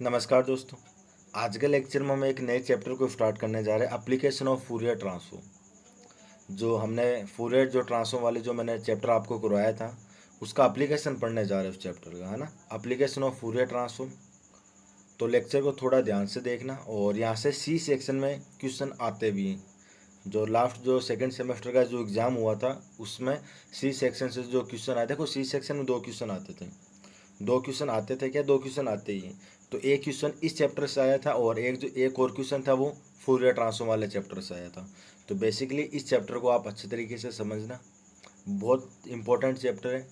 नमस्कार दोस्तों। आज के लेक्चर में हम एक नए चैप्टर को स्टार्ट करने जा रहे हैं, एप्लीकेशन ऑफ फूरियर ट्रांसफॉर्म। जो हमने फूरियर जो ट्रांसफॉर्म वाले जो मैंने चैप्टर आपको करवाया था उसका एप्लीकेशन पढ़ने जा रहे हैं उस चैप्टर का, है ना। Application of Fourier transform. तो लेक्चर को थोड़ा ध्यान से देखना और यहाँ से सी सेक्शन में क्वेश्चन आते भी हैं। जो लास्ट जो सेकंड सेमेस्टर का जो एग्ज़ाम हुआ था उसमें सी सेक्शन से जो क्वेश्चन आए, देखो सी सेक्शन में 2 क्वेश्चन आते थे। 2 क्वेश्चन आते थे क्या, 2 क्वेश्चन आते ही हैं। तो एक क्वेश्चन इस चैप्टर से आया था और एक और क्वेश्चन था वो फूरियर ट्रांसफॉर्म वाले चैप्टर से आया था। तो बेसिकली इस चैप्टर को आप अच्छे तरीके से समझना, बहुत इंपॉर्टेंट चैप्टर है।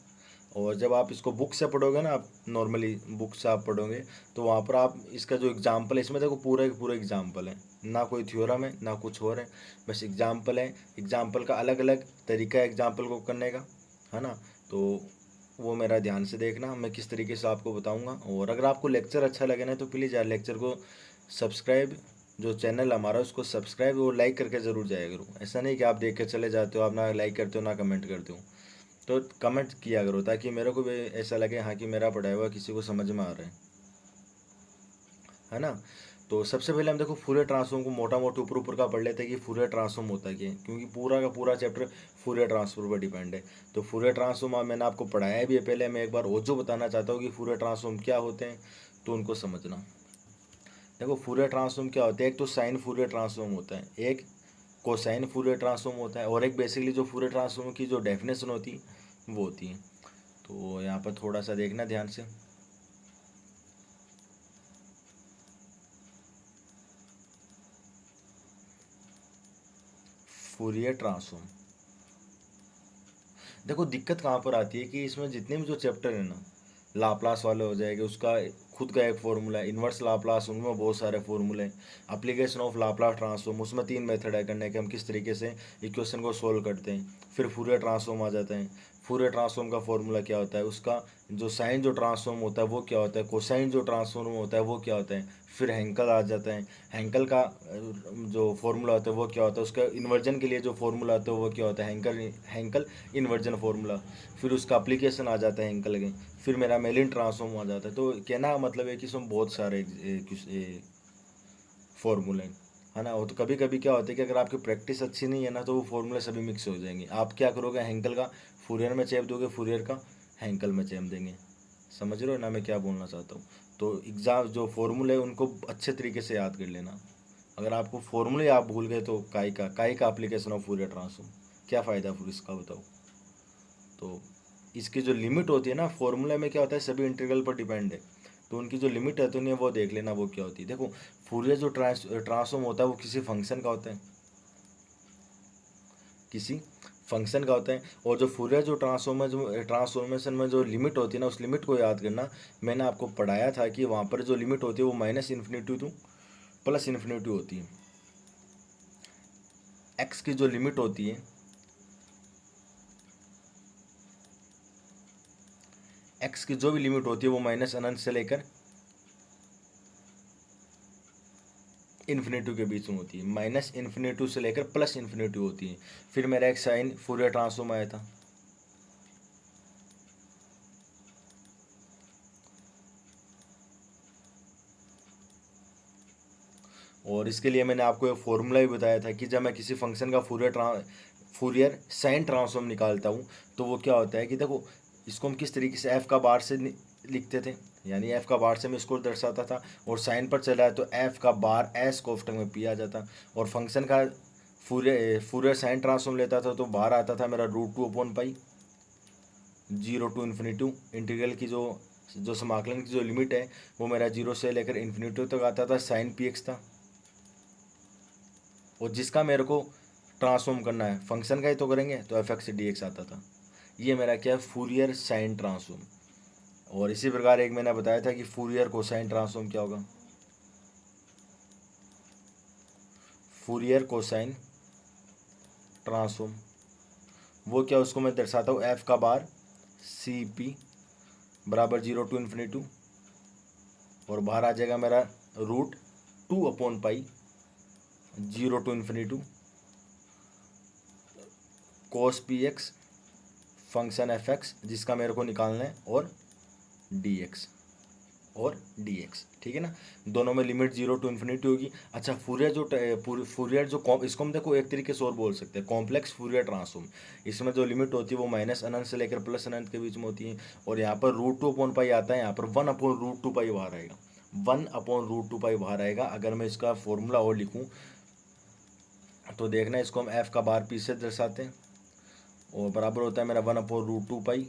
और जब आप इसको बुक से पढ़ोगे ना, आप नॉर्मली बुक से आप पढ़ोगे तो वहाँ पर आप इसका जो एग्जाम्पल है, इसमें देखो पूरा पूरा एग्जाम्पल है, ना कोई थ्योरम है ना कुछ और है, बस एग्जाम्पल है। एग्जाम्पल का अलग अलग तरीका है एग्जाम्पल को करने का, है ना। तो वो मेरा ध्यान से देखना, मैं किस तरीके से आपको बताऊंगा। और अगर आपको लेक्चर अच्छा लगे ना तो प्लीज़ यार लेक्चर को सब्सक्राइब, जो चैनल हमारा उसको सब्सक्राइब और लाइक करके ज़रूर जाया करो। ऐसा नहीं कि आप देख के चले जाते हो, आप ना लाइक करते हो ना कमेंट करते हो। तो कमेंट किया करो ताकि मेरे को भी ऐसा लगे हाँ कि मेरा पढ़ाया हुआ किसी को समझ में आ रहा है ना। तो सबसे पहले हम देखो फूरियर ट्रांसफॉर्म को मोटा मोटा ऊपर ऊपर का पढ़ लेते हैं कि फूरियर ट्रांसफॉर्म होता क्या है, क्योंकि पूरा का पूरा चैप्टर फूरियर ट्रांसफॉर्म पर डिपेंड है। तो फूरियर ट्रांसफॉर्म मैंने आपको पढ़ाया भी है पहले, मैं एक बार और जो बताना चाहता हूँ कि फूरियर ट्रांसफॉर्म क्या होते हैं तो उनको समझना। देखो फूरियर ट्रांसफॉर्म क्या होता है, एक तो साइन फूरियर ट्रांसफॉर्म होता है, एक कोसाइन फूरियर ट्रांसफॉर्म होता है, और एक बेसिकली जो फूरियर ट्रांसफॉर्म की जो डेफिनेशन होती है वो होती है। तो यहाँ पर थोड़ा सा देखना ध्यान से। फूरियर ट्रांसफॉर्म, देखो दिक्कत कहाँ पर आती है कि इसमें जितने भी जो चैप्टर है ना, लाप्लास वाले हो जाएंगे, उसका खुद का एक फॉर्मूला है, इन्वर्स लाप्लास उनमें बहुत सारे फॉर्मूले हैं, एप्लीकेशन ऑफ लाप्लास ट्रांसफॉर्म उसमें 3 मेथड है करने के, हम किस तरीके से इक्वेशन को सोल्व करते हैं। फिर फूरियर ट्रांसफॉर्म आ जाते हैं। फूरियर ट्रांसफॉर्म का फॉर्मूला क्या होता है, उसका जो साइन जो ट्रांसफॉर्म होता है वो क्या होता है, कोसाइन जो ट्रांसफॉर्म होता है वो क्या होता है। फिर हैंकल आ जाता है, हैंकल का जो फॉर्मूला होता है वो क्या होता है, उसका इन्वर्जन के लिए जो फॉर्मूला होता है वो क्या होता है, हैंकल हैंकल इन्वर्जन फॉर्मूला। फिर उसका अप्लीकेशन आ जाता है हैंकल के। फिर मेरा मेलिन ट्रांसफॉर्म आ जाता है। तो कहना मतलब है कि इसमें बहुत सारे फॉर्मूले है ना। वो तो कभी कभी क्या होता है कि अगर आपकी प्रैक्टिस अच्छी नहीं है ना तो वो फॉर्मूले सभी मिक्स हो जाएंगे। आप क्या करोगे, हैंकल का फूरियर में चेप दोगे, फूरियर का हैंकल में चेप देंगे। समझ रहे हो ना मैं क्या बोलना चाहता हूँ। तो एग्जाम जो फॉर्मूले उनको अच्छे तरीके से याद कर लेना। अगर आपको फॉर्मूले आप भूल गए तो काई का एप्लीकेशन ऑफ फूरियर ट्रांसफॉर्म क्या फ़ायदा फिर इसका, बताओ। तो इसकी जो लिमिट होती है ना, फॉर्मूला में क्या होता है सभी इंटीग्रल पर डिपेंड है, तो उनकी जो लिमिट है तो उन्हें वो देख लेना वो क्या होती है। देखो फूरियर जो ट्रांसफॉर्म होता है वो किसी फंक्शन का होता है, किसी फंक्शन का होता है। और जो फूरियर जो ट्रांसफॉर्मेशन में जो लिमिट होती है ना, उस लिमिट को याद करना। मैंने आपको पढ़ाया था कि वहाँ पर जो लिमिट होती है वो -इन्फिनिटी टू +इन्फिनिटी होती है। एक्स की जो लिमिट होती है, एक्स की जो भी लिमिट होती है वो माइनस अनंत से लेकर इन्फिनिटी के बीच में होती है, -इन्फिनिटी से लेकर +इन्फिनिटी होती है। फिर मेरा एक साइन फूरियर ट्रांसफॉर्म आया था, और इसके लिए मैंने आपको एक फॉर्मूला भी बताया था कि जब मैं किसी फंक्शन का फूरियर साइन ट्रांसफॉर्म निकालता हूँ तो वो क्या होता है कि देखो इसको हम किस तरीके से एफ का बार से लिखते थे, यानी एफ का बार से मैं इसको दर्शाता था, और साइन पर चला है तो एफ का बार एस कोष्टक में पी आ जाता। और फंक्शन का फूरियर साइन ट्रांसफॉर्म लेता था तो बाहर आता था मेरा √2/पाई 0 to ∞, इंटीग्रल की जो समाकलन की जो लिमिट है वो मेरा 0 से लेकर इन्फिनिटी तक आता था, साइन पी एक्स था। और जिसका मेरे को ट्रांसफॉर्म करना है फंक्शन का ही तो करेंगे, तो एफ एक्स से डी एक्स आता था। ये मेरा क्या है, फूरियर साइन ट्रांसफॉर्म। और इसी प्रकार एक मैंने बताया था कि फूरियर कोसाइन ट्रांसफॉर्म क्या होगा, फूरियर कोसाइन ट्रांसफॉर्म वो क्या, उसको मैं दर्शाता हूँ एफ का बार सी पी बराबर 0 to ∞, और बाहर आ जाएगा मेरा √2/पाई 0 to ∞, cos P x function F x जिसका मेरे को निकालना है, और डी एक्स। और dx, ठीक है ना। दोनों में लिमिट 0 to इन्फिनिटी होगी। अच्छा, फूरियर जो इसको हम देखो एक तरीके से और बोल सकते हैं कॉम्प्लेक्स फूरियर ट्रांसफॉर्म। इसमें जो लिमिट होती है वो माइनस अनंत से लेकर प्लस अनंत के बीच में होती है। और यहाँ पर √2/पाई आता है, यहाँ पर 1/√2 पाई बाहर आएगा, 1/√2 पाई बाहर आएगा। अगर मैं इसका फॉर्मूला और लिखूँ तो देखना, इसको हम एफ का बार पी से दर्शाते हैं और बराबर होता है मेरा 1/√2 पाई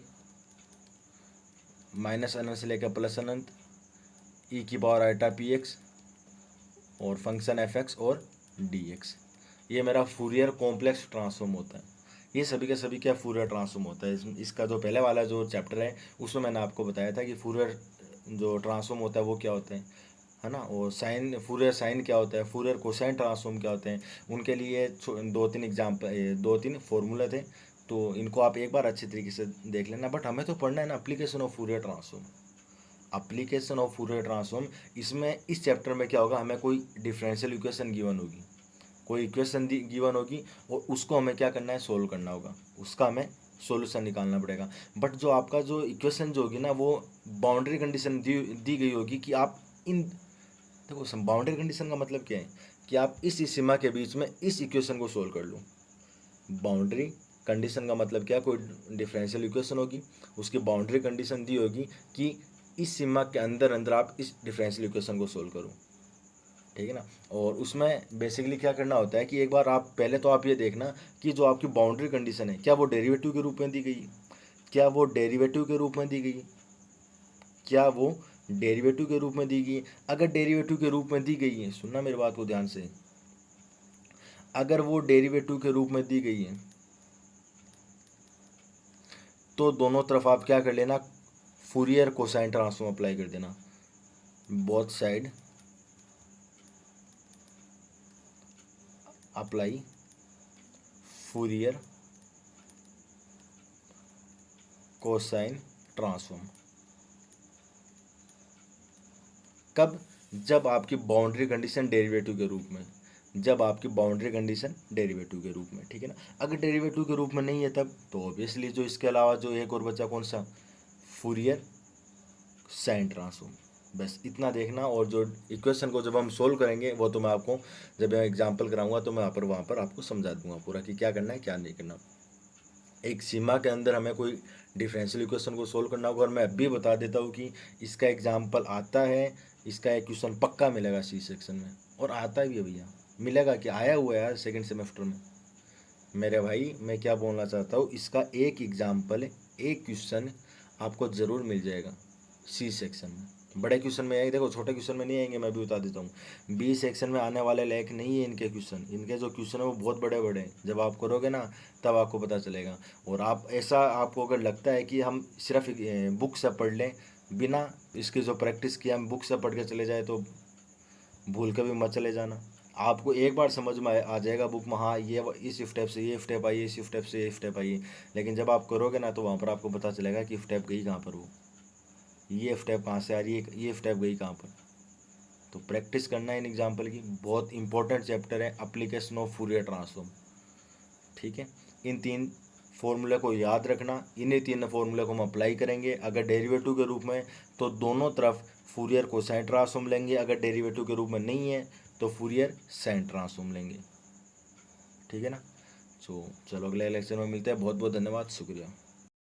माइनस अनंत से लेकर प्लस अनंत ई की पावर आइटा पी एक्स और फंक्शन एफ एक्स और डी एक्स। ये मेरा फूरियर कॉम्प्लेक्स ट्रांसफॉर्म होता है। ये सभी के सभी क्या फूरियर ट्रांसफॉर्म होता है। इसका जो पहले वाला जो चैप्टर है उसमें मैंने आपको बताया था कि फूरियर जो ट्रांसफॉर्म होता है वो क्या होते हैं, है ना। और साइन, फूरियर साइन क्या होता है, फूरियर कोसाइन ट्रांसफॉर्म क्या होते हैं, उनके लिए 2-3 फॉर्मूले थे। तो इनको आप एक बार अच्छी तरीके से देख लेना। बट हमें तो पढ़ना है ना application of Fourier transform, application of Fourier transform. इसमें इस चैप्टर में क्या होगा, हमें कोई डिफरेंशियल इक्वेशन गिवन होगी, कोई इक्वेशन गिवन होगी और उसको हमें क्या करना है, सोल्व करना होगा, उसका हमें सॉल्यूशन निकालना पड़ेगा। बट जो आपका जो इक्वेशन जो होगी ना वो बाउंड्री कंडीशन दी गई होगी कि आप इन, देखो बाउंड्री कंडीशन का मतलब क्या है कि आप इस सीमा के बीच में इस इक्वेशन को सोल्व कर लो। बाउंड्री कंडीशन का मतलब क्या, कोई डिफरेंशियल इक्वेशन होगी, उसकी बाउंड्री कंडीशन दी होगी कि इस सीमा के अंदर अंदर आप इस डिफरेंशियल इक्वेशन को सोल्व करो, ठीक है ना। और उसमें बेसिकली क्या करना होता है कि एक बार आप पहले तो आप ये देखना कि जो आपकी बाउंड्री कंडीशन है क्या वो डेरिवेटिव के रूप में दी गई है, क्या वो डेरिवेटिव के रूप में दी गई है, क्या वो डेरिवेटिव के रूप में दी गई है। अगर डेरिवेटिव के रूप में दी गई है, सुनना मेरी बात को ध्यान से, अगर वो डेरिवेटिव के रूप में दी गई है तो दोनों तरफ आप क्या कर लेना, फूरियर कोसाइन ट्रांसफॉर्म अप्लाई कर देना। Both side apply Fourier cosine transform. कब, जब आपकी बाउंड्री कंडीशन डेरिवेटिव के रूप में, जब आपकी बाउंड्री कंडीशन डेरिवेटिव के रूप में, ठीक है ना। अगर डेरिवेटिव के रूप में नहीं है तब तो ऑब्वियसली जो इसके अलावा जो एक और बचा कौन सा, फूरियर साइन ट्रांसफॉर्म। बस इतना देखना। और जो इक्वेशन को जब हम सोल्व करेंगे वो तो मैं आपको जब मैं एग्जांपल कराऊंगा तो मैं वहाँ पर आपको समझा दूंगा पूरा कि क्या करना है क्या नहीं करना। एक सीमा के अंदर हमें कोई डिफरेंशियल इक्वेशन को सोल्व करना होगा। और मैं अभी बता देता हूँ कि इसका एग्जाम्पल आता है, इसका एक क्वेश्चन पक्का मिलेगा सी सेक्शन में, और आता भी है भैया, मिलेगा कि आया हुआ है यार सेकेंड सेमेस्टर में। मेरे भाई मैं क्या बोलना चाहता हूँ, इसका एक एग्जाम्पल, एक क्वेश्चन आपको ज़रूर मिल जाएगा सी सेक्शन में। बड़े क्वेश्चन में आएंगे, देखो छोटे क्वेश्चन में नहीं आएंगे, मैं भी बता देता हूँ। बी सेक्शन में आने वाले लायक नहीं है इनके क्वेश्चन, इनके जो क्वेश्चन है वो बहुत बड़े बड़े हैं। जब आप करोगे ना तब आपको पता चलेगा। और आप ऐसा, आपको अगर लगता है कि हम सिर्फ बुक से पढ़ लें बिना इसकी जो प्रैक्टिस किया हम बुक से पढ़ के चले जाए तो भूल के भी मत चले जाना। आपको एक बार समझ में आ जाएगा बुक में, हाँ ये इस स्टेप से ये स्टेप आई, इस स्टेप से ये स्टेप आई। लेकिन जब आप करोगे ना तो वहाँ पर आपको पता चलेगा कि स्टेप गई कहाँ पर, वो ये स्टेप कहाँ से आ रही है, ये स्टेप गई कहाँ पर। तो प्रैक्टिस करना है इन एग्जाम्पल की। बहुत इंपॉर्टेंट चैप्टर है एप्लीकेशन ऑफ फूरियर ट्रांसफॉर्म, ठीक है। इन 3 फॉर्मूले को याद रखना, इन्हीं 3 फॉर्मूले को हम अप्लाई करेंगे। अगर डेरिवेटिव के रूप में तो दोनों तरफ फूरियर कोसाइन ट्रांसफॉर्म लेंगे, अगर डेरिवेटिव के रूप में नहीं है तो फूरियर साइन ट्रांसफॉर्म लेंगे, ठीक है ना। चलो अगले लेक्चर में मिलते हैं। बहुत बहुत धन्यवाद, शुक्रिया।